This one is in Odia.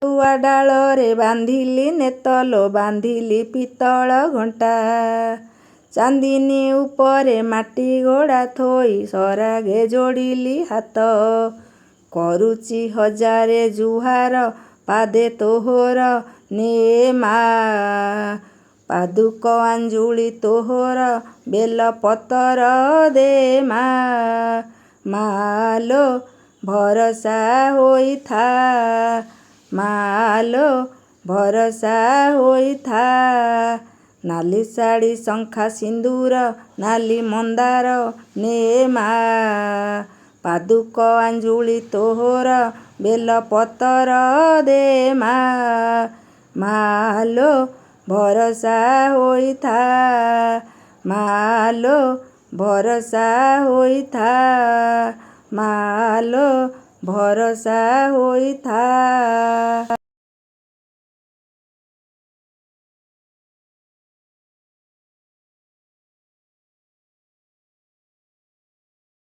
ପଟୁଆ ଡାଳରେ ବାନ୍ଧିଲି ନେତଲ ବାନ୍ଧିଲି ପିତ୍ତଳ ଘଣ୍ଟା। ଚାନ୍ଦିନୀ ଉପରେ ମାଟି ଗୋଡ଼ା ଥୋଇ ସରାଗେ ଯୋଡ଼ିଲି ହାତ। କରୁଚି ହଜାରେ ଜୁହାର ପାଦେ ତୋହର ନେ ମା। ପାଦୁକ ଆଞ୍ଜୁଳି ତୋହର ବେଲପତର ଦେ ମା। ମାଲୋ ଭରସା ହୋଇଥା, ମାଲୋ ଭରସା ହୋଇଥା। ନାଲି ଶାଢ଼ୀ ଶଙ୍ଖା ସିନ୍ଦୁର ନାଲି ମନ୍ଦାର ନେ ମା। ପାଦୁକ ଆଞ୍ଜୁଳି ତୋହର ବେଲପତର ଦେ ମା। ମାଲୋ ଭରସା ହୋଇଥା, ମାଲୋ ଭରସା ହୋଇଥା, ମାଲୋ ଭରସା ହୋଇଥା।